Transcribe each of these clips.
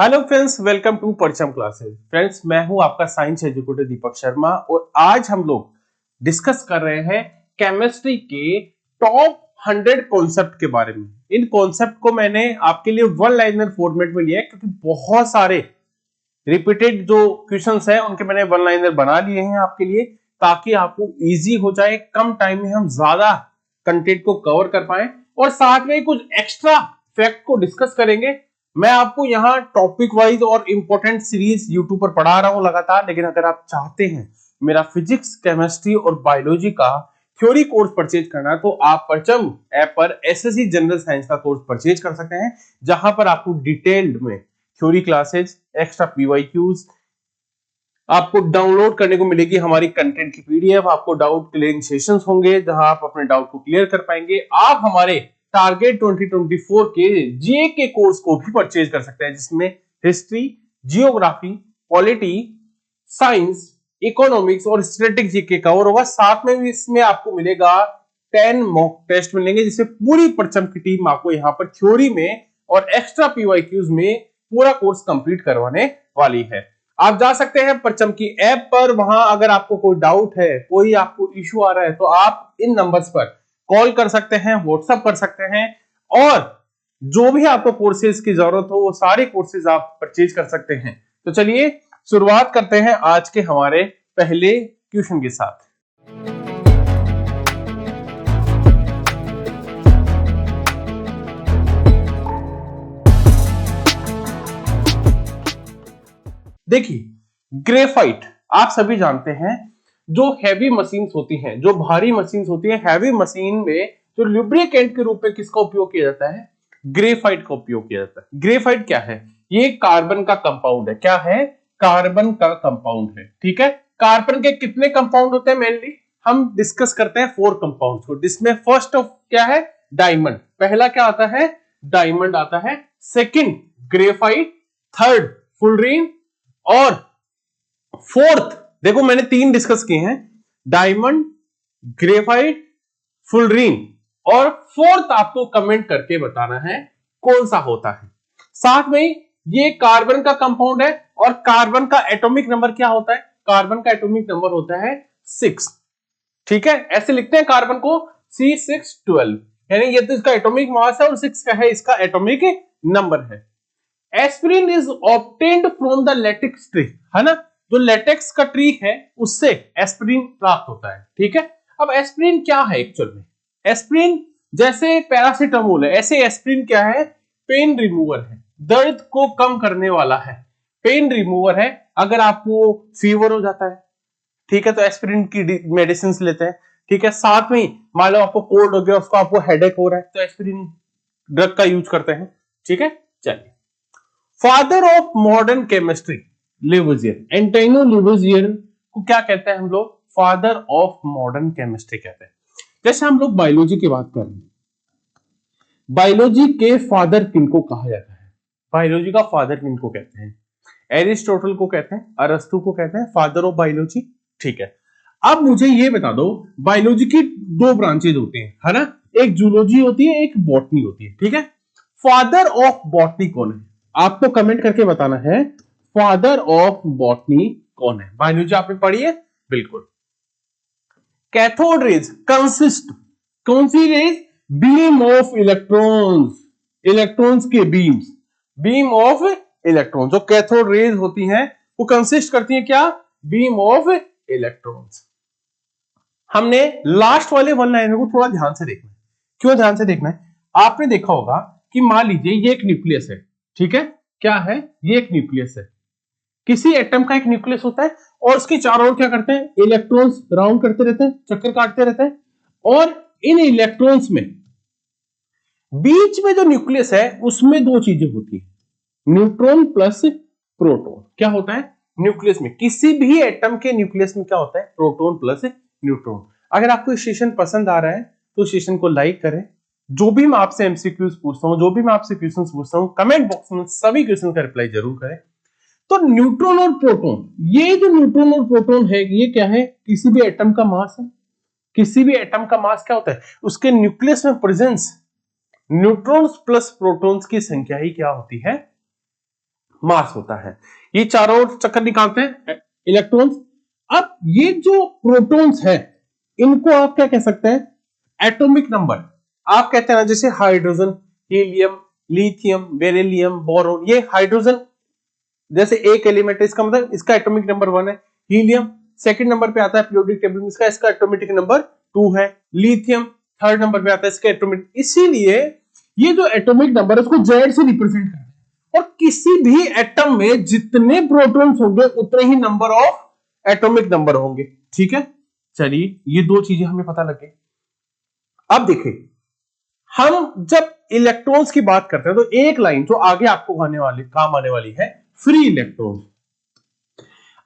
Hello friends, welcome to परचम classes. Friends, मैं हूं आपका साइंस एजुकेटर दीपक शर्मा और आज हम लोग डिस्कस कर रहे हैं केमिस्ट्री के टॉप 100 कॉन्सेप्ट के बारे में। इन कॉन्सेप्ट को मैंने आपके लिए वन लाइनर फॉर्मेट में लिया है क्योंकि बहुत सारे रिपीटेड जो क्वेश्चंस हैं उनके मैंने वन लाइनर बना लिए हैं आपके लिए, ताकि आपको इजी हो जाए, कम टाइम में हम ज्यादा कंटेंट को कवर कर पाए और साथ में कुछ एक्स्ट्रा फैक्ट को डिस्कस करेंगे। मैं आपको यहाँ टॉपिक वाइज और इंपॉर्टेंट सीरीज यूट्यूब पर पढ़ा रहा हूँ लगातार, लेकिन अगर आप चाहते हैं मेरा फिजिक्स, केमिस्ट्री और बायोलॉजी का थ्योरी कोर्स परचेज करना है तो आप परचम ऐप पर एसएससी जनरल साइंस का कोर्स परचेज कर सकते हैं, जहां पर आपको डिटेल्ड में थ्योरी क्लासेस, एक्स्ट्रा पीवाईक्यूज आपको डाउनलोड करने को मिलेगी। हमारी कंटेंट की पीडीएफ, आपको डाउट क्लियरिंग सेशंस होंगे जहां आप अपने डाउट को क्लियर कर पाएंगे। आप हमारे टारगेट 2024 के जीए के कोर्स को भी परचेज कर सकते हैं, जिसमें history, geography, polity, science, economics और स्टैटिस्टिक्स जीके कवर होगा। साथ में भी इसमें आपको मिलेगा 10 मॉक टेस्ट मिलेंगे, जिससे पूरी परचम की टीम आपको यहाँ पर थ्योरी में और एक्स्ट्रा पीवाईक्यूज में पूरा कोर्स कंप्लीट करवाने वाली है। आप जा सकते हैं परचम की ऐप पर, वहां अगर आपको कोई डाउट है, कोई आपको इश्यू आ रहा है तो आप इन नंबर्स पर कॉल कर सकते हैं, व्हाट्सएप कर सकते हैं और जो भी आपको कोर्सेज की जरूरत हो वो सारे कोर्सेज आप परचेज कर सकते हैं। तो चलिए शुरुआत करते हैं आज के हमारे पहले क्वेश्चन के साथ। देखिए, ग्रेफाइट आप सभी जानते हैं, जो हैवी मशीन्स होती हैं, जो भारी मशीन्स होती हैं, हैवी मशीन में जो लुब्रिकेंट के रूप में किसका उपयोग किया जाता है? ग्रेफाइट का उपयोग किया जाता है। ग्रेफाइट क्या है? ये कार्बन का कंपाउंड है। क्या है? कार्बन का कंपाउंड है। ठीक है, कार्बन के कितने कंपाउंड होते हैं? मेनली हम डिस्कस करते हैं 4 कंपाउंड को, जिसमें फर्स्ट ऑफ क्या है? डायमंड। पहला क्या आता है? डायमंड आता है। सेकंड ग्रेफाइट, थर्ड फुलरीन और फोर्थ, देखो मैंने 3 डिस्कस किए हैं, डायमंड, ग्रेफाइट, फुलरीन, और फोर्थ आपको कमेंट करके बताना है कौन सा होता है। साथ में ये कार्बन का कंपाउंड है और कार्बन का एटॉमिक नंबर क्या होता है? कार्बन का एटॉमिक नंबर होता है 6। ठीक है, ऐसे लिखते हैं कार्बन को C612, यानी ये तो इसका एटॉमिक मास है और 6 का है इसका एटॉमिक नंबर है। Aspirin is obtained from the latex tree, है ना, जो लेटेक्स का ट्री है उससे एस्पिरिन प्राप्त होता है। ठीक है, अब एस्पिरिन क्या है एक्चुअल में? एस्पिरिन जैसे पैरासीटामोल है, ऐसे एस्पिरिन क्या है? पेन रिमूवर है, दर्द को कम करने वाला है, पेन रिमूवर है। अगर आपको फीवर हो जाता है, ठीक है, तो एस्पिरिन की मेडिसिन लेते हैं। ठीक है, साथ में मान लो आपको कोल्ड हो गया, उसको आपको हेडेक हो रहा है, तो एस्पिरिन ड्रग का यूज करते हैं। ठीक है, चलिए, father of modern chemistry Lavoisier, Antonio Lavoisier को क्या कहते हैं हम लोग? फादर ऑफ मॉडर्न केमिस्ट्री कहते हैं। जैसे हम लोग बायोलॉजी की बात कर रहे हैं, बायोलॉजी के फादर किनको कहा जाता है? बायोलॉजी का फादर किनको कहते हैं? एरिस्टोटल को कहते हैं, अरस्तु को कहते हैं फादर ऑफ बायोलॉजी। ठीक है, अब मुझे ये बता दो, बायोलॉजी की 2 ब्रांचेज होती हैं, है ना, एक जूलॉजी होती है, एक बॉटनी होती है। ठीक है, फादर ऑफ बॉटनी कौन है? आपको कमेंट करके बताना है फादर ऑफ बॉटनी कौन है। बायोलॉजी आपने पढ़ी है? बिल्कुल। कैथोड रेज कंसिस्ट, कौन सी rays? Beam of electrons, electrons के बीम्स, बीम ऑफ इलेक्ट्रॉन। जो कैथोड रेज होती हैं वो कंसिस्ट करती हैं क्या? Beam of electrons. हमने लास्ट वाले वन लाइनर को थोड़ा ध्यान से देखना है। क्यों ध्यान से देखना है? आपने देखा होगा कि मान लीजिए ये एक न्यूक्लियस है। ठीक है, क्या है? ये एक न्यूक्लियस है। किसी एटम का एक न्यूक्लियस होता है और उसके चारों ओर क्या करते हैं? इलेक्ट्रॉन्स राउंड करते रहते हैं, चक्कर काटते रहते हैं, और इन इलेक्ट्रॉन्स में बीच में जो न्यूक्लियस है उसमें 2 चीजें होती है, न्यूट्रॉन प्लस प्रोटॉन। क्या होता है न्यूक्लियस में? किसी भी एटम के न्यूक्लियस में क्या होता है? Proton plus neutron. अगर आपको सेशन पसंद आ रहा है तो सेशन को लाइक करें। जो भी मैं आपसे एमसीक्यूज पूछता हूं, जो भी मैं आपसे क्वेश्चंस पूछता हूं, कमेंट बॉक्स में सभी क्वेश्चन का रिप्लाई जरूर करें। तो न्यूट्रॉन और प्रोटॉन, ये जो न्यूट्रॉन और प्रोटॉन है ये क्या है? किसी भी एटम का मास है। किसी भी एटम का मास क्या होता है? उसके न्यूक्लियस में प्रेजेंस न्यूट्रॉन्स प्लस प्रोटॉन्स की संख्या ही क्या होती है? मास होता है। ये चारों चक्कर निकालते हैं इलेक्ट्रॉन्स। अब ये जो प्रोटॉन्स है इनको आप क्या कह सकते हैं, एटॉमिक नंबर। आप कहते हैं ना जैसे hydrogen, helium, lithium, beryllium, boron, ये हाइड्रोजन जैसे एक एलिमेंट है, इसका मतलब इसका एटॉमिक नंबर 1 है। हीलियम सेकंड नंबर पे आता है पीरियोडिक टेबल में, इसका एटॉमिक नंबर 2 है। लिथियम थर्ड नंबर पे आता है, इसका एटॉमिक, इसीलिए ये जो एटॉमिक नंबर है उसको जेड से रिप्रेजेंट करते हैं। और किसी भी एटम में जितने प्रोटॉन्स होंगे उतने ही नंबर ऑफ एटॉमिक नंबर होंगे। ठीक है, चलिए ये दो चीजें हमें पता लग गई। अब देखिए हम जब इलेक्ट्रॉन्स की बात करते हैं तो एक लाइन जो आगे आपको काम आने वाली है, फ्री इलेक्ट्रॉन।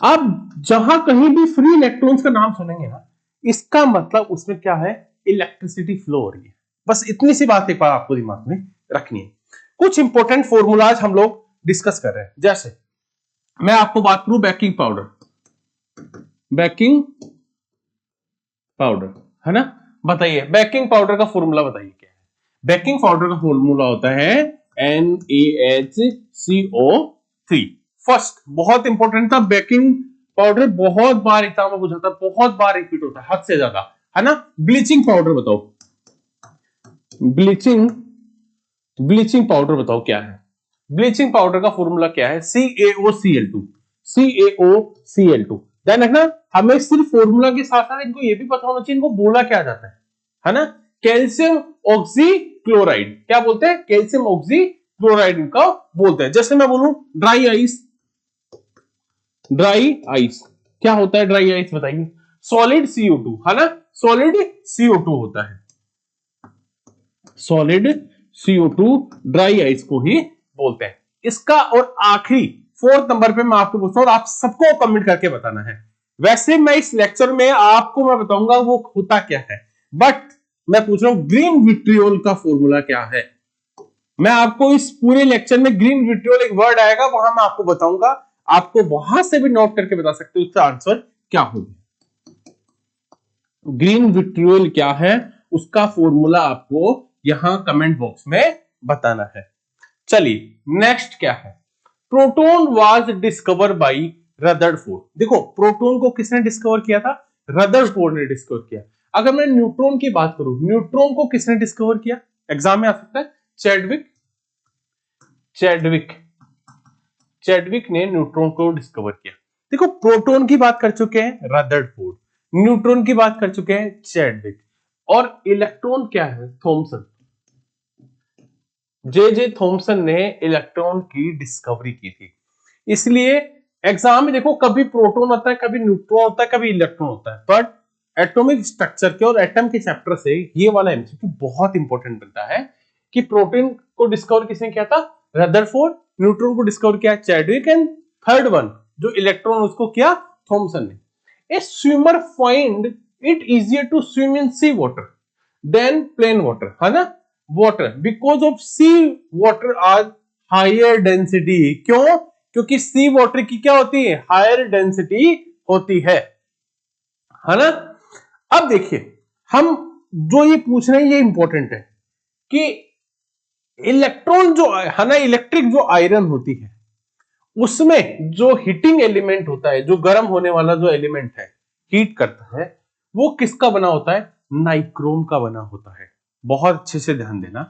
आप जहां कहीं भी फ्री इलेक्ट्रॉन्स का नाम सुनेंगे ना, इसका मतलब उसमें क्या है, इलेक्ट्रिसिटी फ्लो हो रही है। बस इतनी सी बात एक बार आपको दिमाग में रखनी है। कुछ इंपॉर्टेंट फॉर्मूलाज हम लोग डिस्कस कर रहे हैं। जैसे मैं आपको बात करूं बेकिंग पाउडर, बेकिंग पाउडर है ना, बताइए बेकिंग पाउडर का फॉर्मूला बताइए क्या है। बेकिंग पाउडर का फॉर्मूला होता है NaHCO3। फर्स्ट बहुत इंपॉर्टेंट था, बेकिंग पाउडर बहुत बार एग्जाम में पूछा था, बहुत बार रिपीट होता है, हद से ज्यादा, है ना। ब्लीचिंग पाउडर बताओ, ब्लीचिंग पाउडर बताओ क्या है। ब्लीचिंग पाउडर का फॉर्मूला क्या है, CaOCl2, CaOCl2। ध्यान रखना, हमें सिर्फ फॉर्मूला के साथ साथ इनको ये भी पता होना चाहिए इनको बोला क्या जाता है ना। कैल्शियम ऑक्सी क्लोराइड, क्या बोलते हैं, कैल्शियम ऑक्सी क्लोराइड इनका बोलते हैं। जैसे मैं बोलूं ड्राई आइस, ड्राई आइस क्या होता है, ड्राई आइस बताइए, सॉलिड CO2 है ना, सॉलिड CO2 होता है, सॉलिड CO2 ड्राई आइस को ही बोलते हैं। इसका और आखिरी फोर्थ नंबर पे मैं आपको पूछता हूं, आप सबको कमेंट करके बताना है। वैसे मैं इस लेक्चर में आपको मैं बताऊंगा वो होता क्या है, बट मैं पूछ रहा हूं ग्रीन विट्रियोल का फॉर्मूला क्या है। मैं आपको इस पूरे लेक्चर में ग्रीन विट्रियोल एक वर्ड आएगा वहां मैं आपको बताऊंगा, आपको वहां से भी नोट करके बता सकते हो उसका आंसर क्या होगा। ग्रीन विट्रियोल क्या है उसका फॉर्मूला आपको यहां कमेंट बॉक्स में बताना है। चलिए नेक्स्ट क्या है, proton was discover by Rutherford. देखो प्रोटॉन को किसने डिस्कवर किया था, रदरफोर्ड ने डिस्कवर किया। अगर मैं न्यूट्रॉन की बात करूं, न्यूट्रॉन को किसने डिस्कवर किया, एग्जाम में आ सकता है, चैडविक, चैडविक, चैडविक ने न्यूट्रॉन को डिस्कवर किया। देखो प्रोटॉन की बात कर चुके हैं रदरफोर्ड, न्यूट्रॉन की बात कर चुके हैं चैडविक, और इलेक्ट्रॉन क्या है, थॉमसन, जे थॉमसन ने इलेक्ट्रॉन की डिस्कवरी की थी। इसलिए एग्जाम में देखो कभी प्रोटॉन होता है, कभी न्यूट्रॉन होता है, कभी इलेक्ट्रॉन होता है, बट एटॉमिक स्ट्रक्चर के और एटम के चैप्टर से ये वाला एमसीक्यू बहुत इंपॉर्टेंट बनता है कि प्रोटॉन को डिस्कवर किसने किया था, रदरफोर्ड, न्यूट्रॉन को डिस्कवर किया चैडविक, एंड थर्ड वन जो इलेक्ट्रॉन उसको किया थॉमसन ने। A swimmer find it easier to swim in sea water than plain water, है ना, water, because of sea water are higher density. क्यों, क्योंकि सी वाटर की क्या होती है, हायर डेंसिटी होती है ना। अब देखिए हम जो ये पूछ रहे हैं ये इंपॉर्टेंट है कि इलेक्ट्रॉन जो है ना, इलेक्ट्रिक जो आयरन होती है उसमें जो हीटिंग एलिमेंट होता है, जो गर्म होने वाला जो एलिमेंट है, हीट करता है, वो किसका बना होता है, नाइक्रोम का बना होता है। बहुत अच्छे से ध्यान देना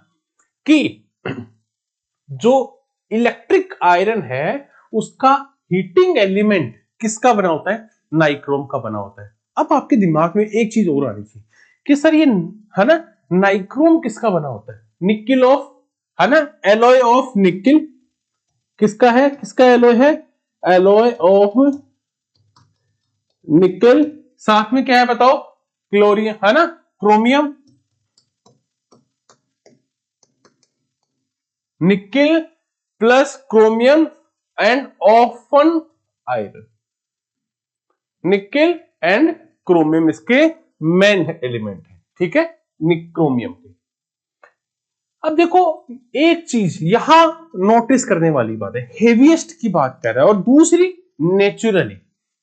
कि जो इलेक्ट्रिक आयरन है उसका हीटिंग एलिमेंट किसका बना होता है, नाइक्रोम का बना होता है। अब आपके दिमाग में एक चीज और आनी चाहिए कि सर ये है ना, नाइक्रोम किसका बना होता है, निकिल ऑफ, है ना, एलॉय ऑफ निकिल किसका है, किसका एलॉय है, एलॉय ऑफ निकल, साथ में क्या है बताओ, क्लोरियम, है ना, chromium, nickel plus chromium and ऑफन आयरन, निकिल एंड क्रोमियम इसके मेन एलिमेंट है, ठीक है, क्रोमियम के। अब देखो एक चीज यहां नोटिस करने वाली बात है, हेवीएस्ट की बात कर रहा है, और दूसरी नेचुरली,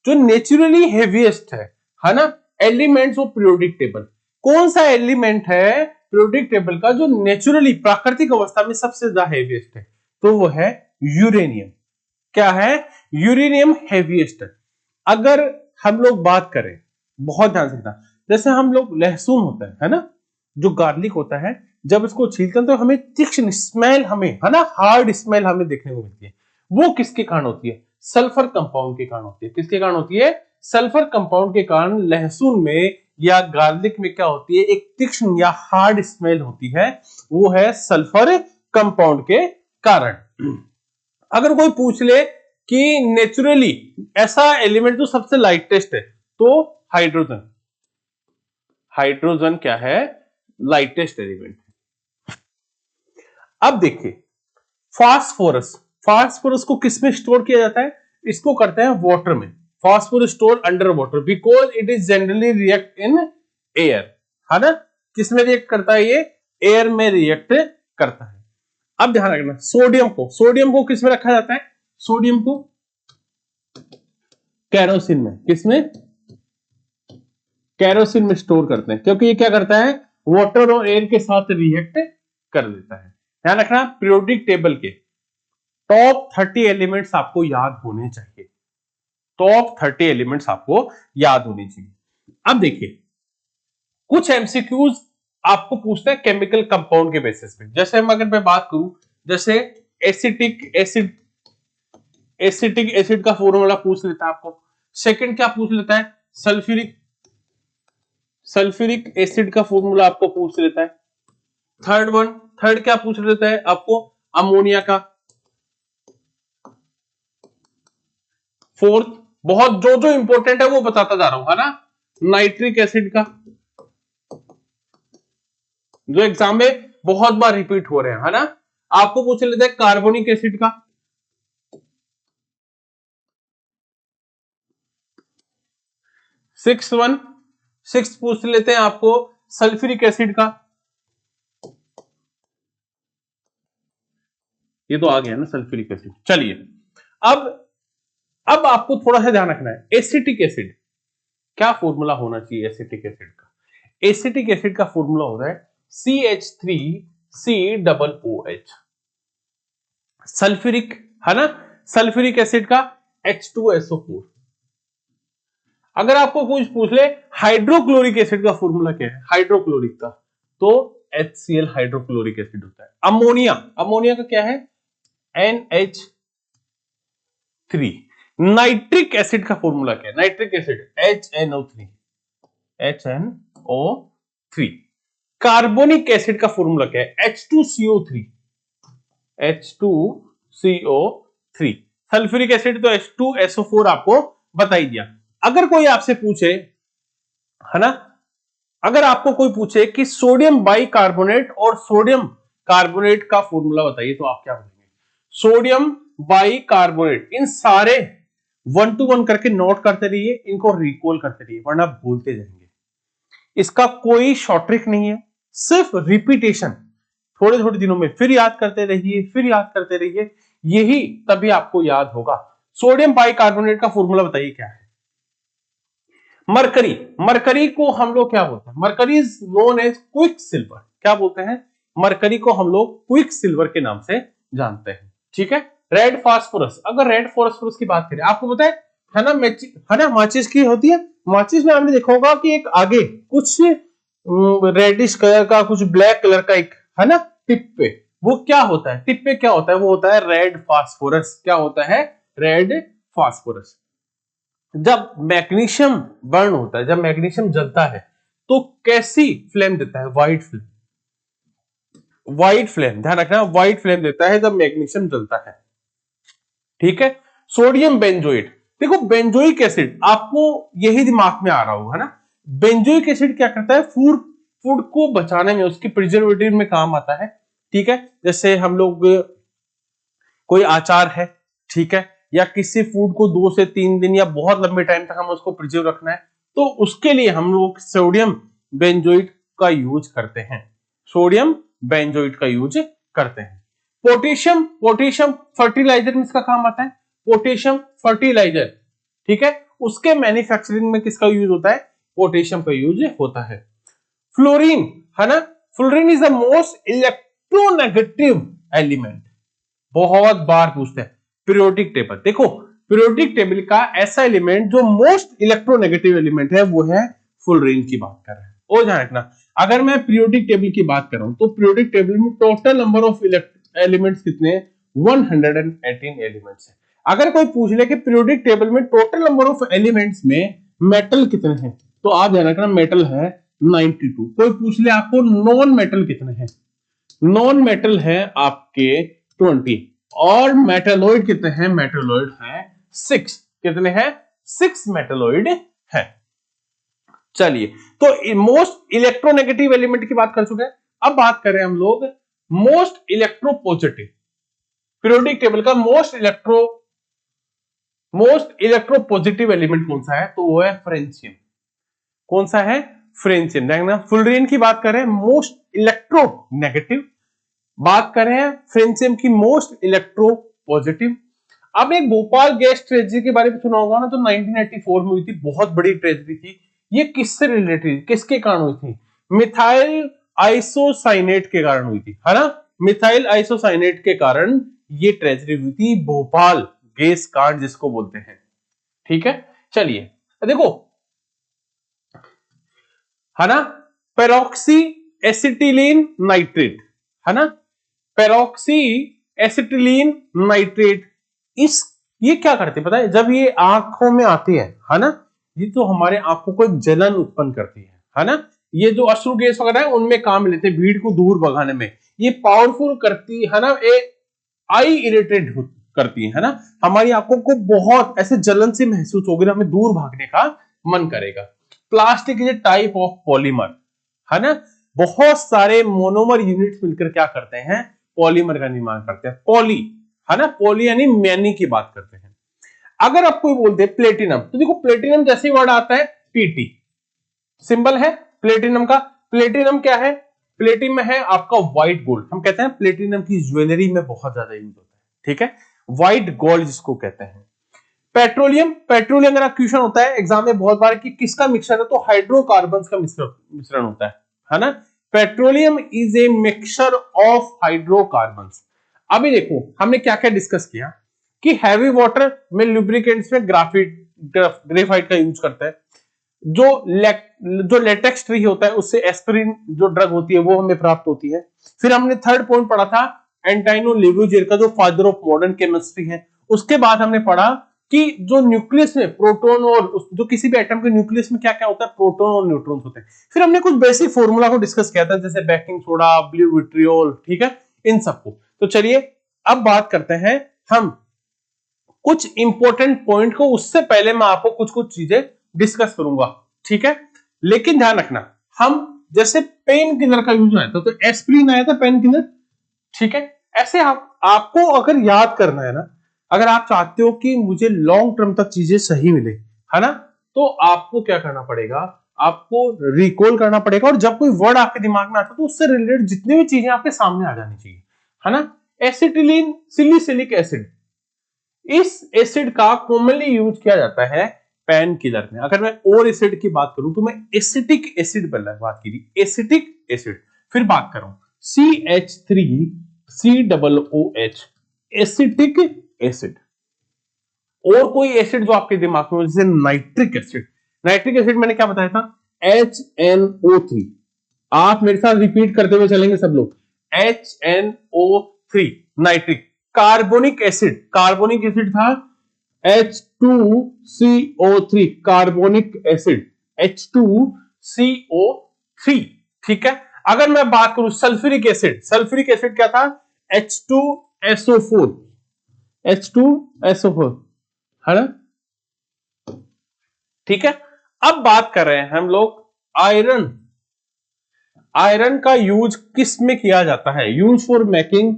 जो नेचुरली हेवीएस्ट है ना, एलिमेंट्स ऑफ पीरियोडिक टेबल, कौन सा एलिमेंट है पीरियोडिक टेबल का जो नेचुरली प्राकृतिक अवस्था में सबसे ज्यादा हेवीएस्ट है, तो वो है यूरेनियम। क्या है, यूरेनियम हेवीएस्ट। अगर हम लोग बात करें, बहुत ध्यान से देखना, जैसे हम लोग लहसुन होता है ना, जो गार्लिक होता है, जब इसको छीलते हैं तो हमें तीक्ष्ण स्मेल, हमें है ना, हार्ड स्मेल हमें देखने को मिलती है। वो किसके कारण होती है, सल्फर कंपाउंड के कारण होती है। किसके कारण होती है, सल्फर कंपाउंड के कारण लहसुन में या गार्लिक में क्या होती है, एक तीक्ष्ण या हार्ड स्मेल होती है, वो है सल्फर कंपाउंड के कारण। अगर कोई पूछ ले कि नेचुरली ऐसा एलिमेंट जो सबसे लाइटेस्ट है, तो हाइड्रोजन। हाइड्रोजन क्या है, लाइटेस्ट एलिमेंट। अब देखिए फास्फोरस। फास्फोरस को किस में स्टोर किया जाता है, इसको करते हैं वाटर में। Phosphorus store under water because it is generally react in air, है ना। किस में रिएक्ट करता है, ये एयर में रिएक्ट करता है। अब ध्यान रखना, सोडियम को किस में रखा जाता है, सोडियम को कैरोसिन में। किसमें, कैरोसिन में स्टोर करते हैं, क्योंकि ये क्या करता है, वाटर और एयर के साथ रिएक्ट कर देता है। ध्यान रखना, पीरियोडिक टेबल के टॉप 30 एलिमेंट्स आपको याद होने चाहिए। टॉप 30 एलिमेंट्स आपको याद होने चाहिए। अब देखिए कुछ एमसीक्यूज आपको पूछते हैं केमिकल कंपाउंड के बेसिस पे। जैसे हम अगर मैं बात करूं, जैसे एसिटिक एसिड का फॉर्मूला पूछ लेता है आपको। सेकंड क्या पूछ लेता है, सल्फ्यूरिक एसिड का फॉर्मूला आपको पूछ लेता है। थर्ड क्या पूछ लेता है आपको, अमोनिया का। फोर्थ, बहुत जो इंपॉर्टेंट है वो बताता जा रहा हूं, है ना, नाइट्रिक एसिड का, जो एग्जाम में बहुत बार रिपीट हो रहे हैं, है ना। आपको पूछ लेते हैं कार्बोनिक एसिड का। सिक्स पूछ लेते हैं आपको सल्फ्यूरिक एसिड का। ये तो आ गया ना सल्फ्यूरिक एसिड। चलिए अब आपको थोड़ा सा ध्यान रखना है, एसिटिक एसिड क्या फॉर्मूला होना चाहिए एसिटिक एसिड का। एसिटिक एसिड का फॉर्मूला होता है CH3COOH। सल्फ्यूरिक, है ना, सल्फ्यूरिक एसिड का H2SO4। अगर आपको कुछ पूछ ले हाइड्रोक्लोरिक एसिड का फॉर्मूला क्या है, हाइड्रोक्लोरिक का, तो HCl हाइड्रोक्लोरिक एसिड होता है। अमोनिया का क्या है, NH3। नाइट्रिक एसिड का फॉर्मूला क्या है, nitric acid HNO3। Carbonic acid का फॉर्मूला क्या है, H2CO3। सल्फ्यूरिक एसिड तो H2SO4 आपको बता ही दिया। अगर कोई आपसे पूछे, है ना, अगर आपको कोई पूछे कि सोडियम बाइकार्बोनेट और सोडियम कार्बोनेट का फॉर्मूला बताइए, तो आप क्या बोलेंगे, सोडियम बाइकार्बोनेट। इन सारे 1 to 1 करके नोट करते रहिए, इनको रिकॉल करते रहिए, वरना भूलते जाएंगे। इसका कोई शॉर्ट ट्रिक नहीं है, सिर्फ रिपीटेशन, थोड़े थोड़े दिनों में फिर याद करते रहिए, फिर याद करते रहिए, यही तभी आपको याद होगा। सोडियम बाइकार्बोनेट का फॉर्मूला बताइए क्या है। मरकरी को हम लोग क्या बोलते हैं, mercury is known as quick silver. क्या बोलते हैं, मरकरी को हम लोग क्विक सिल्वर के नाम से जानते हैं, ठीक है। रेड फास्फोरस, अगर रेड फास्फोरस की बात करें, आपको पता है ना, है ना, माचिस की होती है। माचिस में आपने देखा होगा कि एक आगे कुछ रेडिश कलर का, कुछ ब्लैक कलर का एक, है ना, टिप पे, वो क्या होता है, टिप पे क्या होता है, वो होता है रेड फास्फोरस। क्या होता है, रेड फास्फोरस। जब मैग्नीशियम बर्न होता है, जब मैग्नीशियम जलता है, तो कैसी फ्लेम देता है, व्हाइट फ्लेम। व्हाइट फ्लेम, ध्यान रखना, व्हाइट फ्लेम देता है जब मैग्नीशियम जलता है, ठीक है। सोडियम बेंजोइट, देखो बेंजोइक एसिड, आपको यही दिमाग में आ रहा होगा, है ना। बेंजोइक एसिड क्या करता है, फूड को बचाने में, उसकी प्रिजर्वेटिव में काम आता है, ठीक है। जैसे हम लोग कोई अचार है, ठीक है, या किसी फूड को 2 से 3 दिन या बहुत लंबे टाइम तक हमें उसको प्रिजर्व रखना है, तो उसके लिए हम लोग सोडियम बेंजोइट का यूज करते हैं। सोडियम बेंजोइट का यूज करते हैं। पोटेशियम फर्टिलाइजर में इसका काम आता है, पोटेशियम फर्टिलाइजर, ठीक है, उसके मैन्युफैक्चरिंग में किसका यूज होता है, पोटेशियम का यूज होता है। फ्लोरीन, है ना, fluorine is the most electronegative element. बहुत बार पूछते हैं पीरियोडिक टेबल। देखो पीरियोडिक टेबल का ऐसा एलिमेंट जो मोस्ट इलेक्ट्रोनेगेटिव एलिमेंट है वो है फुलरीन की बात कर रहे हैं। और ध्यान रखना, अगर मैं पीरियोडिक टेबल की बात कर रहा हूं तो पीरियोडिक टेबल में टोटल नंबर ऑफ एलिमेंट्स कितने हैं? 118 एलिमेंट्स है। अगर कोई पूछ ले कि पीरियोडिक टेबल में टोटल नंबर ऑफ एलिमेंट्स में मेटल कितने हैं, तो आप ध्यान रखना मेटल है 92। कोई पूछ ले आपको नॉन मेटल कितने हैं, नॉन मेटल है आपके 20। और मेटलॉइड कितने हैं? मेटलॉइड है 6। कितने हैं? 6 मेटलॉइड है। चलिए, तो मोस्ट इलेक्ट्रोनेगेटिव एलिमेंट की बात कर चुके हैं। अब बात करें हम लोग मोस्ट इलेक्ट्रोपॉजिटिव। पीरियोडिक टेबल का मोस्ट इलेक्ट्रोपॉजिटिव एलिमेंट कौन सा है? तो वो है फ्रेंशियम। कौन सा है? फ्रेंशियम। देखना, फुलरीन की बात करें मोस्ट इलेक्ट्रोनेगेटिव, बात करें फ्रेंशियम की मोस्ट इलेक्ट्रोपॉजिटिव। अब एक भोपाल गैस ट्रेजेडी के बारे में सुना होगा ना, तो 1984 में हुई थी, बहुत बड़ी ट्रेजेडी थी। ये किससे रिलेटेड, किसके कारण हुई थी? मिथाइल आइसोसाइनेट के कारण हुई थी, है ना। मिथाइल आइसोसाइनेट के कारण ये ट्रेजेडी हुई थी, भोपाल गैस कांड जिसको बोलते हैं। ठीक है, चलिए देखो, है ना, पेरोक्सी एसिटिलीन नाइट्रेट, है ना, पेरोक्सी एसिटिलीन नाइट्रेट। इस ये क्या करते पता है? जब ये आंखों में आती है ना, ये तो हमारे आंखों को एक जलन उत्पन्न करती है ना। ये जो अश्रु गैस वगैरह है उनमें काम लेते हैं भीड़ को दूर भगाने में, ये पावरफुल करती है ना, ये आई इरिटेट करती है ना, हमारी आंखों को बहुत ऐसे जलन से महसूस होगी ना, हमें दूर भागने का मन करेगा। Plastic is a type of polymer, है ना, बहुत सारे मोनोमर यूनिट्स मिलकर क्या करते हैं? पॉलीमर का निर्माण करते हैं। पॉली, है ना, पॉली यानी मैनी की बात करते हैं। अगर आप कोई बोलते हैं प्लेटिनम, तो देखो प्लेटिनम जैसे वर्ड आता है पीटी, सिंबल है प्लेटिनम का। प्लेटिनम क्या है? प्लेटिनम है आपका व्हाइट गोल्ड। हम कहते हैं प्लेटिनम की ज्वेलरी में बहुत ज्यादा यूज होता है, ठीक है, व्हाइट गोल्ड जिसको कहते हैं। पेट्रोलियम, पेट्रोलियम अगर क्वेश्चन होता है एग्जाम में बहुत बार कि किसका मिक्सचर है, तो हाइड्रोकार्बन का मिश्रण होता है ना। Petroleum is a mixture of hydrocarbons. अभी देखो हमने क्या क्या डिस्कस किया कि हैवी वाटर में लुब्रिकेंट्स में ग्रेफाइट का यूज करता है। जो लेटेक्स ट्री होता है उससे एस्पिरिन जो ड्रग होती है वो हमें प्राप्त होती है। फिर हमने थर्ड पॉइंट पढ़ा था एंटाइनो लेवुजियर का, जो फादर ऑफ मॉडर्न केमिस्ट्री है। उसके बाद हमने पढ़ा कि जो न्यूक्लियस में प्रोटॉन और जो किसी भी एटम के न्यूक्लियस में क्या क्या होता है, प्रोटॉन और न्यूट्रॉन्स होते हैं। फिर हमने कुछ बेसिक फॉर्मूला को डिस्कस किया था, जैसे बेकिंग सोडा, ब्लू विट्रियोल, ठीक है, इन सबको। तो चलिए अब बात करते हैं हम कुछ इंपॉर्टेंट पॉइंट को। उससे पहले मैं आपको कुछ कुछ चीजें डिस्कस करूंगा, ठीक है। लेकिन ध्यान रखना, हम जैसे पेन किलर का यूज आया था, तो एस्पिरिन आया था पेन किलर, ठीक है। ऐसे आपको अगर याद करना है ना, अगर आप चाहते हो कि मुझे लॉन्ग टर्म तक चीजें सही मिले, है ना, तो आपको क्या करना पड़ेगा? आपको रिकॉल करना पड़ेगा। और जब कोई वर्ड आपके दिमाग में आता है तो उससे रिलेटेड जितनी भी चीजें आपके सामने आ जानी चाहिए, है ना। एसिटिलीन सिलिसिलिक एसिड, इस एसिड का कॉमनली यूज किया जाता है पेन किलर में। अगर मैं और एसिड की बात करूं तो मैं एसिटिक एसिड बात की थी, एसिटिक एसिड। फिर बात करूं CH3COOH, एसिटिक एसिड। और कोई एसिड जो आपके दिमाग में, जैसे नाइट्रिक एसिड। नाइट्रिक एसिड मैंने क्या बताया था? HNO3। आप मेरे साथ रिपीट करते हुए चलेंगे सब लोग, HNO3 nitric. Carbonic acid, carbonic acid था H2CO3, कार्बोनिक एसिड H2CO3, ठीक है। अगर मैं बात करूं सल्फ्यूरिक एसिड, सल्फ्यूरिक एसिड क्या था? H2SO4, H2SO4, है ना, ठीक है। अब बात कर रहे हैं हम लोग आयरन। आयरन का यूज किस में किया जाता है? Use for making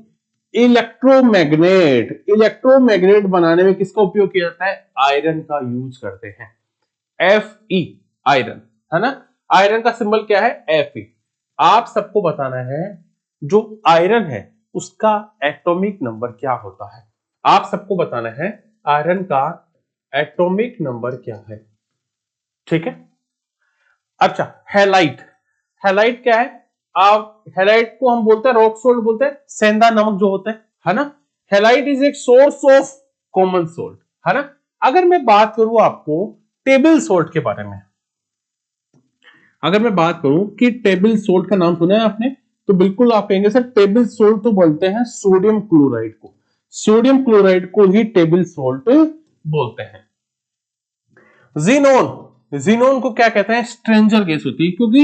electromagnet. Electromagnet बनाने में किसका उपयोग किया जाता है? आयरन का यूज करते हैं, Fe, आयरन, है ना। आयरन का सिंबल क्या है? Fe। आप सबको बताना है जो आयरन है उसका एटॉमिक नंबर क्या होता है। आप सबको बताना है आयरन का एटॉमिक नंबर क्या है, ठीक है। अच्छा, हैलाइट, हैलाइट क्या है? आप हैलाइट को हम बोलते हैं रॉक सोल्ट बोलते हैं, सेंधा नमक जो होता है ना। हैलाइट इज एक सोर्स ऑफ कॉमन सोल्ट, है ना। अगर मैं बात करूं आपको टेबल सोल्ट के बारे में, अगर मैं बात करूं कि टेबल सोल्ट का नाम सुना है आपने, तो बिल्कुल आप कहेंगे सर टेबल सोल्ट तो बोलते हैं सोडियम क्लोराइड को, सोडियम क्लोराइड को ही टेबल सोल्ट बोलते हैं। जीनोन, जीनोन को क्या कहते हैं, स्ट्रेंजर गैस होती है, क्योंकि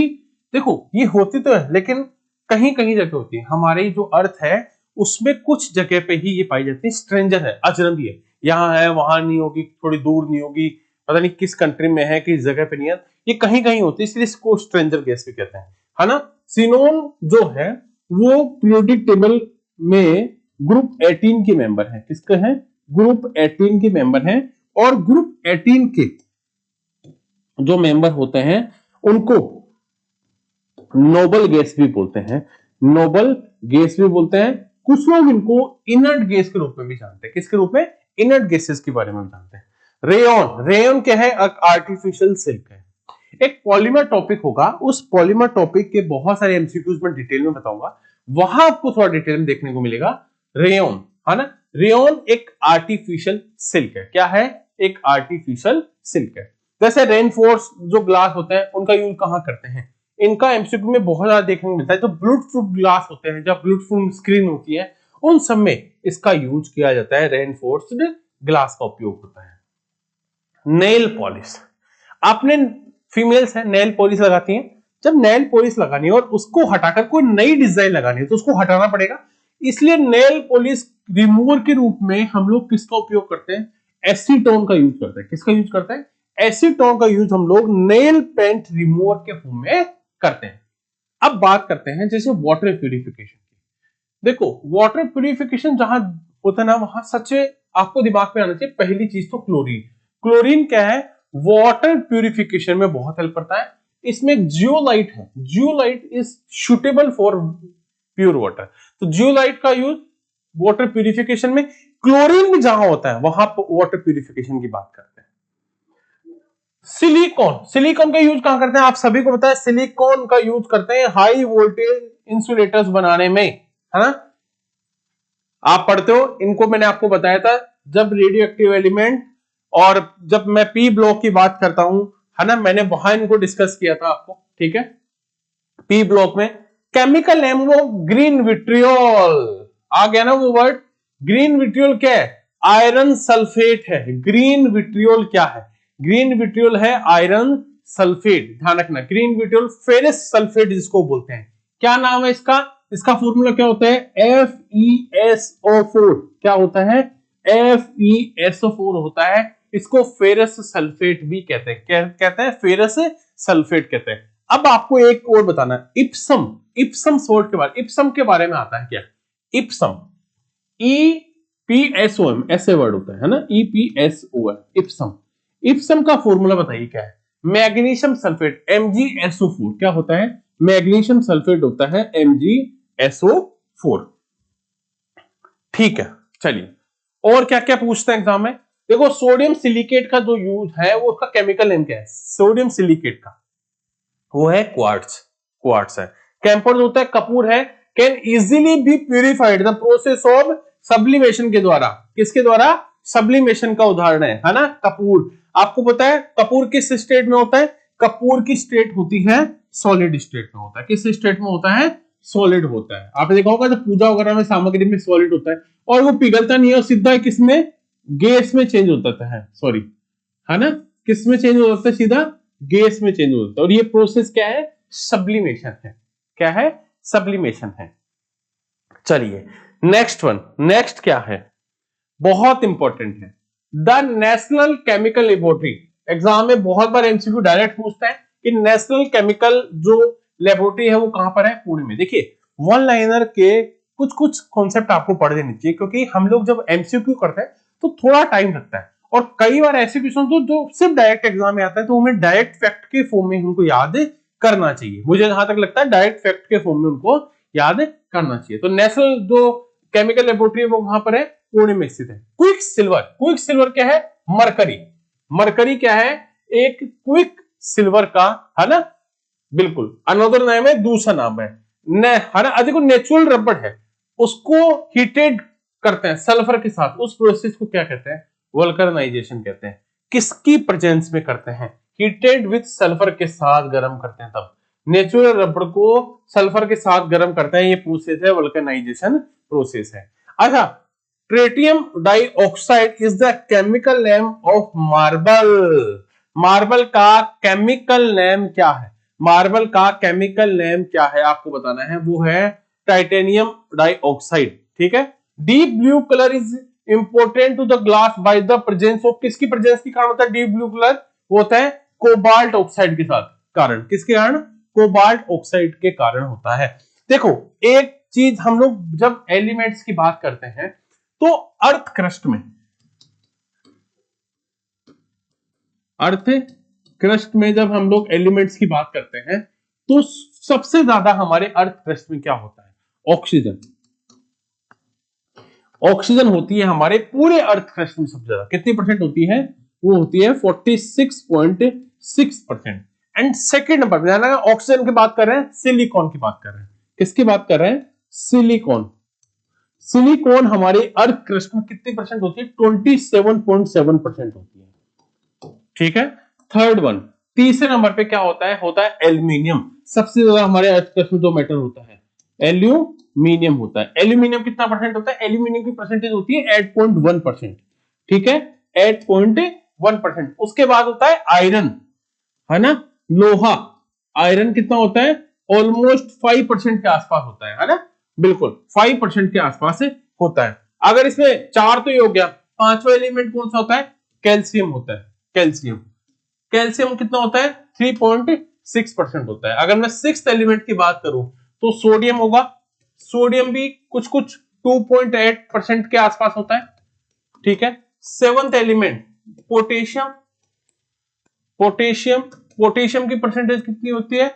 देखो ये होती तो है लेकिन कहीं कहीं जगह होती है, हमारी जो अर्थ है उसमें कुछ जगह पे ही ये पाई जाती है, स्ट्रेंजर है, अजनबी है, यहाँ है वहां नहीं होगी, थोड़ी दूर नहीं होगी, पता नहीं किस कंट्री में है, किस जगह पे नहीं है, ये कहीं कहीं होती है, इसलिए इसको स्ट्रेंजर गैस भी कहते हैं, है ना। सीनोन जो है वो पीरियोडिक टेबल में ग्रुप 18 के मेंबर है, किसके हैं, ग्रुप 18 के मेंबर हैं, और ग्रुप 18 के जो मेंबर होते हैं उनको नोबल गैस भी बोलते हैं, नोबल गैस भी बोलते हैं। कुछ लोग इनको इनर्ट गैस के रूप में भी जानते हैं, किसके रूप में, इनर्ट गैसेस के बारे में भी जानते हैं। रेयन, रेयन क्या है, आर्टिफिशियल सिल्क है, एक पॉलीमर टॉपिक होगा, उस पॉलीमर टॉपिक के बहुत सारे एमसीक्यूज में डिटेल में बताऊंगा, वहां आपको थोड़ा डिटेल में देखने को मिलेगा। रेयन, है ना, रेयन एक आर्टिफिशियल सिल्क है, क्या है, एक आर्टिफिशियल सिल्क है। जैसे रेनफोर्स जो ग्लास होते हैं उनका यूज कहां करते हैं, इनका एमसीक्यू में बहुत ज्यादा देखने को मिलता है, जो ब्लूटूथ ग्लास होते हैं, जब ब्लूटूथ स्क्रीन होती है उन सब में इसका यूज किया जाता है, रेनफोर्स्ड ग्लास का उपयोग होता है। नेल पॉलिश, आपने फीमेल्स है नेल पॉलिश लगाती हैं, जब नेल पॉलिश लगानी है और उसको हटाकर कोई नई डिजाइन लगानी है तो उसको हटाना पड़ेगा, इसलिए नेल पॉलिश रिमूवर के रूप में हम लोग किसका उपयोग करते हैं, एसीटोन का यूज करते हैं, किसका यूज करते हैं, एसीटोन का यूज हम लोग नेल पेंट रिमूवर के फॉर्म में करते हैं। अब बात करते हैं जैसे वाटर प्यूरिफिकेशन की, देखो वाटर प्यूरिफिकेशन जहां होता है ना वहां सच आपको दिमाग में आना चाहिए, पहली चीज तो क्लोरीन, क्लोरीन क्या है, वाटर प्यूरिफिकेशन में बहुत हेल्प करता है, इसमें एक जियोलाइट है, zeolite is suitable for pure water, तो जियोलाइट का यूज वाटर प्यूरिफिकेशन में, क्लोरीन भी जहां होता है वहां वाटर प्यूरिफिकेशन की बात करते हैं। सिलिकॉन, सिलिकॉन का यूज कहां करते हैं, आप सभी को पता है, सिलिकॉन का यूज करते हैं हाई वोल्टेज इंसुलेटर्स बनाने में, है ना, आप पढ़ते हो इनको, मैंने आपको बताया था जब रेडियो एक्टिव एलिमेंट, और जब मैं पी ब्लॉक की बात करता हूं, है ना, मैंने वहां इनको डिस्कस किया था आपको, ठीक है। पी ब्लॉक में केमिकल नेम वो ग्रीन विट्रियोल, आ गया ना वो वर्ड, ग्रीन विट्रियोल क्या है, आयरन सल्फेट है, ग्रीन विट्रियोल क्या है, ग्रीन विट्रियोल है आयरन सल्फेट, ध्यान रखना, ग्रीन विट्रियोल फेरस सल्फेट जिसको बोलते हैं, क्या नाम है इसका, इसका फॉर्मूला क्या होता है, FeSO4, क्या होता है, FeSO4 होता है, इसको फेरस सल्फेट भी कहते हैं, क्या कहते हैं, फेरस सल्फेट कहते हैं। अब आपको एक और बताना है, इप्सम, इप्सम सोल्ट के बारे, इप्सम के बारे में आता है क्या, इप्सम, EPSOM ऐसे वर्ड होता है ना, EPSOM, इप्सम, इप्सम का फॉर्मूला बताइए क्या है, मैग्नीशियम सल्फेट MgSO4, क्या होता है, मैग्नीशियम सल्फेट होता है MgSO4, ठीक है। चलिए और क्या क्या पूछते हैं एग्जाम में, देखो सोडियम सिलिकेट का जो यूज है वो उसका केमिकल नेम क्या है, सोडियम सिलिकेट का वो है क्वार्ट्ज, क्वार्ट्ज है। कैंपर होता है कपूर है, can easily be purified the process of sublimation के द्वारा, किसके द्वारा, सब्लिमेशन का उदाहरण है ना कपूर। आपको पता है कपूर किस स्टेट में होता है, कपूर की स्टेट होती है सॉलिड स्टेट में होता है, किस स्टेट में होता है, सॉलिड होता है। आपने देखा होगा जब पूजा वगैरह में सामग्री में सॉलिड होता है और वो पिघलता नहीं है, सीधा किसमें, गैस में चेंज होता है, सॉरी, है ना, किस में चेंज हो जाता है, सीधा गैस में चेंज हो जाता है, और ये प्रोसेस क्या है, सब्लिमेशन है, क्या है, सब्लिमेशन है। चलिए नेक्स्ट वन, नेक्स्ट क्या है, बहुत इंपॉर्टेंट है, the national chemical laboratory, exam में बहुत बार एमसीक्यू डायरेक्ट पूछता है कि नेशनल केमिकल जो लेबोरेटरी है वो कहां पर है, पुणे में। देखिए वन लाइनर के कुछ कुछ कॉन्सेप्ट आपको पढ़ देने चाहिए, क्योंकि हम लोग जब एमसीक्यू करते हैं तो थोड़ा टाइम लगता है, और कई बार ऐसे क्वेश्चन तो जो सिर्फ डायरेक्ट एग्जाम में आता है तो हमें डायरेक्ट फैक्ट के फॉर्म में उनको याद करना चाहिए, मुझे जहां तक लगता है डायरेक्ट फैक्ट के फॉर्म में उनको याद करना चाहिए। तो नेशनल जो केमिकल लेबोरेटरी है वो कहां पर है, पुणे में स्थित है। क्विक सिल्वर, क्विक सिल्वर क्या है, मरकरी, मरकरी क्या है, एक क्विक सिल्वर का, है ना, बिल्कुल अनदर नाम है, दूसरा नाम है, है ना, देखो नेचुरल रबड़ है, उसको हीटेड करते हैं सल्फर के साथ, उस प्रोसेस को क्या कहते हैं? वल्कनाइजेशन कहते हैं। किसकी प्रेजेंस में करते हैं? हीटेड विथ सल्फर के साथ गर्म करते हैं तब। नेचुरल रबड़ को सल्फर के साथ गर्म करते हैं, ये प्रोसेस है वल्कनाइजेशन प्रोसेस है। अच्छा, tritium dioxide is the chemical name of marble. Marble का केमिकल नेम क्या है? मार्बल का केमिकल नेम क्या है आपको बताना है, वो है टाइटेनियम डाइऑक्साइड। ठीक है। Deep blue colour is important to the glass by the presence of, किसकी प्रेजेंस के कारण होता है डीप ब्लू कलर? वो होता है कोबाल्ट ऑक्साइड के साथ कारण। किसके कारण? कोबाल्ट ऑक्साइड के कारण होता है। देखो एक चीज, हम लोग जब एलिमेंट्स की बात करते हैं तो अर्थ क्रस्ट में जब हम लोग एलिमेंट्स की बात करते हैं तो सबसे ज्यादा हमारे अर्थ क्रस्ट में क्या होता है? ऑक्सीजन। ऑक्सीजन होती है हमारे पूरे अर्थ क्रस्ट में सबसे ज्यादा। कितनी परसेंट होती है? वो होती है 46.6%। एंड सेकेंड नंबर पे ऑक्सीजन की बात कर रहे हैं, सिलिकॉन की बात कर रहे हैं। किसकी बात कर रहे हैं? सिलिकॉन। सिलिकॉन हमारे अर्थ क्रस्ट में कितनी परसेंट होती है? 27.7% होती है। ठीक है। थर्ड वन, तीसरे नंबर पे क्या होता है? होता है एल्यूमिनियम। सबसे ज्यादा हमारे अर्थ क्रस्ट में जो मेटल होता है एल्यूमिनियम होता है। एल्यूमिनियम कितना परसेंट होता है? एल्यूमिनियम की परसेंटेज होती है 8.1%। ठीक है, 8.1%। उसके बाद होता है आयरन, है ना, लोहा। आयरन कितना होता है? ऑलमोस्ट 5% के आसपास होता है ना, बिल्कुल 5% के आसपास होता है। अगर इसमें चार तो ये हो गया, पांचवा एलिमेंट कौन सा होता है? कैल्शियम होता है। कैल्शियम, कैल्शियम कितना होता है? 3.6% होता है। अगर मैं सिक्स्थ एलिमेंट की बात करूं तो सोडियम होगा। सोडियम भी कुछ 2.8% के आसपास होता है। ठीक है। Seventh element potassium. पोटेशियम की परसेंटेज कितनी होती है?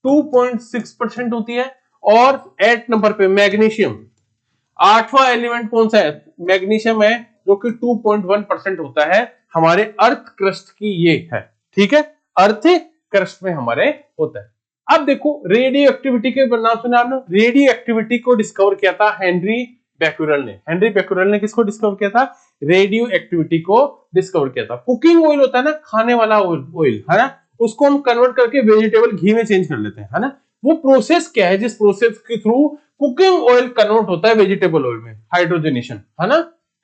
2.6% होती है। और 8 नंबर पे मैग्नीशियम। आठवां एलिमेंट कौन सा है? मैग्नीशियम है, जो कि 2.1% होता है। हमारे अर्थ क्रस्ट की ये है। ठीक है, अर्थ क्रस्ट में हमारे होता है। अब देखो रेडियो एक्टिविटी के नाम सुना आपने? रेडियो एक्टिविटी को डिस्कवर किया था हेनरी बैक्यूरेल ने। हेनरी बैक्यूरेल ने किसको डिस्कवर किया था? रेडियो एक्टिविटी को डिस्कवर किया था। कुकिंग ऑयल होता है ना, खाने वाला ऑयल, है ना, उसको हम कन्वर्ट करके वेजिटेबल घी में चेंज कर लेते हैं, है ना। वो प्रोसेस क्या है जिस प्रोसेस के थ्रू कुकिंग ऑयल कन्वर्ट होता है वेजिटेबल ऑयल में? हाइड्रोजनेशन, है ना,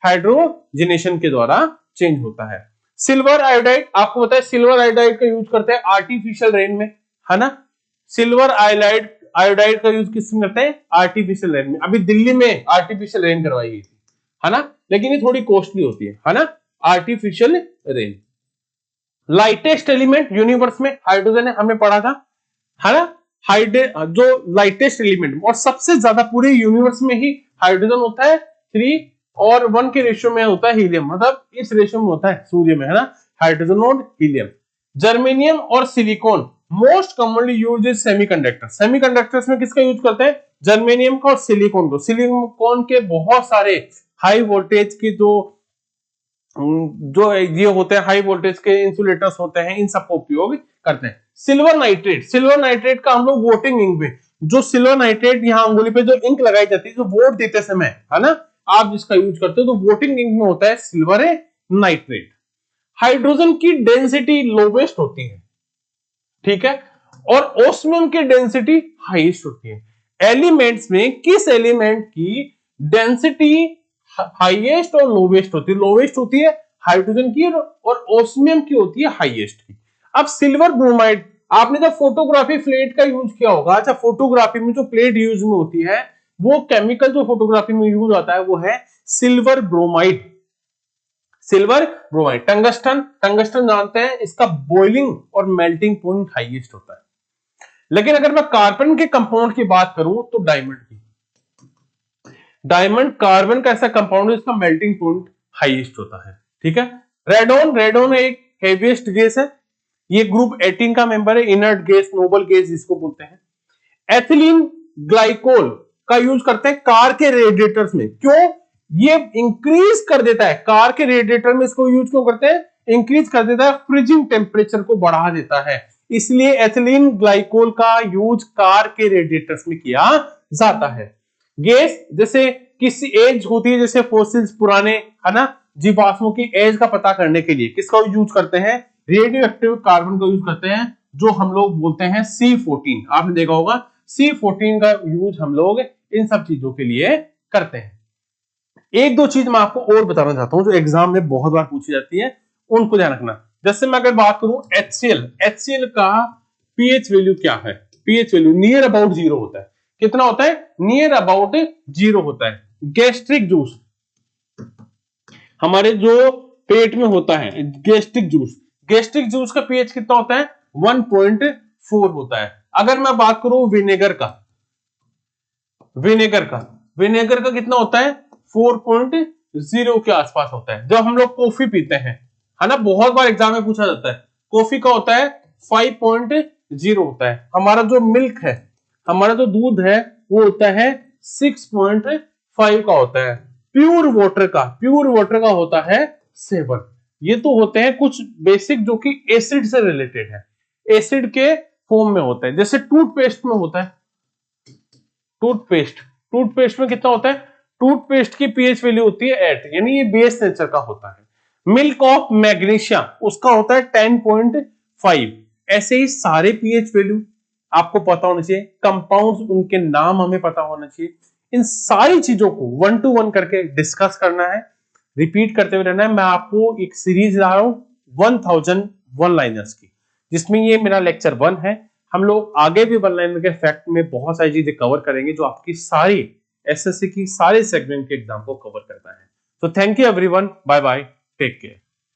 हाइड्रोजनेशन के द्वारा चेंज होता है। सिल्वर आयोडाइड, आपको पता है सिल्वर आयोडाइड का यूज करते हैं आर्टिफिशियल रेन में, है ना। सिल्वर आयोडाइड का यूज किस में करते हैं? आर्टिफिशियल रेन में। अभी दिल्ली में आर्टिफिशियल रेन करवाई गई थी, है ना, लेकिन ये थोड़ी कॉस्टली होती है ना, artificial rain. Lightest element universe में हाइड्रोजन है, हमने पढ़ा था, है ना। जो लाइटेस्ट एलिमेंट और सबसे ज्यादा पूरे यूनिवर्स में ही हाइड्रोजन होता है, 3 और 1 के रेशियो में होता है हीलियम, मतलब इस रेशियो में होता है सूर्य में, है ना, हाइड्रोजन और हीलियम। जर्मेनियम और silicon most commonly used is semiconductor. Semiconductors में किसका यूज करते हैं? जर्मेनियम का और सिलिकॉन को। सिलिकॉन के बहुत सारे हाई वोल्टेज की जो ये होते हैं, हाई वोल्टेज के इंसुलेटर्स होते हैं, इन सबका उपयोग करते हैं। सिल्वर नाइट्रेट का हम लोग वोटिंग इंक में, जो सिल्वर नाइट्रेट यहाँ अंगुली पे जो इंक लगाई जाती है, जो वोट देते समय, है ना, आप जिसका यूज करते हो, तो वोटिंग इंक में होता है सिल्वर नाइट्रेट। हाइड्रोजन की डेंसिटी लोवेस्ट होती है, ठीक है, और ऑस्मियम की डेंसिटी हाईएस्ट होती है। एलिमेंट्स में किस एलिमेंट की डेंसिटी हाईएस्ट और लोवेस्ट होती है? लोवेस्ट होती है हाइड्रोजन की और ऑस्मियम की होती है हाईएस्ट की। अब सिल्वर ब्रोमाइड, आपने जब फोटोग्राफी प्लेट का यूज किया होगा, अच्छा फोटोग्राफी में जो प्लेट यूज में होती है, वो केमिकल जो फोटोग्राफी में यूज होता है वो है silver bromide. Silver bromide. Tungsten जानते हैं, इसका बॉइलिंग और मेल्टिंग पॉइंट हाईएस्ट होता है। लेकिन अगर मैं कार्बन के कंपाउंड की बात करूं तो डायमंड कार्बन का ऐसा कंपाउंड है जिसका मेल्टिंग पॉइंट हाईएस्ट होता है। ठीक है। रेडोन एक हेवीएस्ट गैस है, ये ग्रुप 18 का मेंबर है, इनर्ट गैस, नोबल गैस जिसको बोलते हैं। एथिलीन ग्लाइकोल का यूज करते हैं कार के रेडिएटर्स में। क्यों? ये इंक्रीज कर देता है, कार के रेडिएटर में इसको यूज क्यों करते हैं? इंक्रीज कर देता है, फ्रीजिंग टेम्परेचर को बढ़ा देता है, इसलिए एथिलीन ग्लाइकोल का यूज कार के रेडिएटर्स में किया जाता है। गैस जैसे किसी एज होती है, जैसे फोसिल्स पुराने है ना जीवाश्मों की एज का पता करने के लिए किसका यूज करते हैं, रेडियो एक्टिव कार्बन का यूज करते हैं, जो हम लोग बोलते हैं C14। आपने देखा होगा C14 का यूज हम लोग इन सब चीजों के लिए करते हैं। एक दो चीज मैं आपको और बताना चाहता हूं जो एग्जाम में बहुत बार पूछी जाती है, उनको ध्यान रखना। जैसे मैं अगर बात करूं HCl का पीएच वैल्यू क्या है, पीएच वैल्यू नियर अबाउट 0 होता है। कितना होता है, नियर अबाउट 0 होता है। गैस्ट्रिक जूस, हमारे जो पेट में होता है गैस्ट्रिक जूस का पीएच कितना होता है, 1.4 होता है। अगर मैं बात करूं विनेगर का कितना होता है, 4.0 के आसपास होता है। जब हम लोग कॉफी पीते हैं है ना, बहुत बार एग्जाम में पूछा जाता है, कॉफी का होता है 5.0 होता है। हमारा जो मिल्क है, हमारा जो दूध है वो होता है 6.5 का होता है। प्योर वाटर का होता है 7। ये तो होते हैं कुछ बेसिक जो कि एसिड से रिलेटेड है, एसिड के फॉर्म में होता है। जैसे टूथपेस्ट में होता है, टूथपेस्ट में कितना होता है, टूथपेस्ट की पीएच वैल्यू होती है 8, यानी ये बेस नेचर का होता है। मिल्क ऑफ मैग्नीशिया उसका होता है 10.5। ऐसे ही सारे पीएच वैल्यू आपको पता होना चाहिए, कंपाउंड्स उनके नाम हमें पता होना चाहिए। इन सारी चीजों को 1 to 1 करके डिस्कस करना है, रिपीट करते हुए रहना है। मैं आपको एक सीरीज ला रहा हूं 1000 वन लाइनर्स की, जिसमें ये मेरा लेक्चर 1 है। हम लोग आगे भी वन लाइनर के फैक्ट में बहुत सारी चीजें कवर करेंगे जो आपकी सारी एसएससी की सारे सेगमेंट के एग्जाम को कवर करता है। तो thank you everyone, bye bye, take care.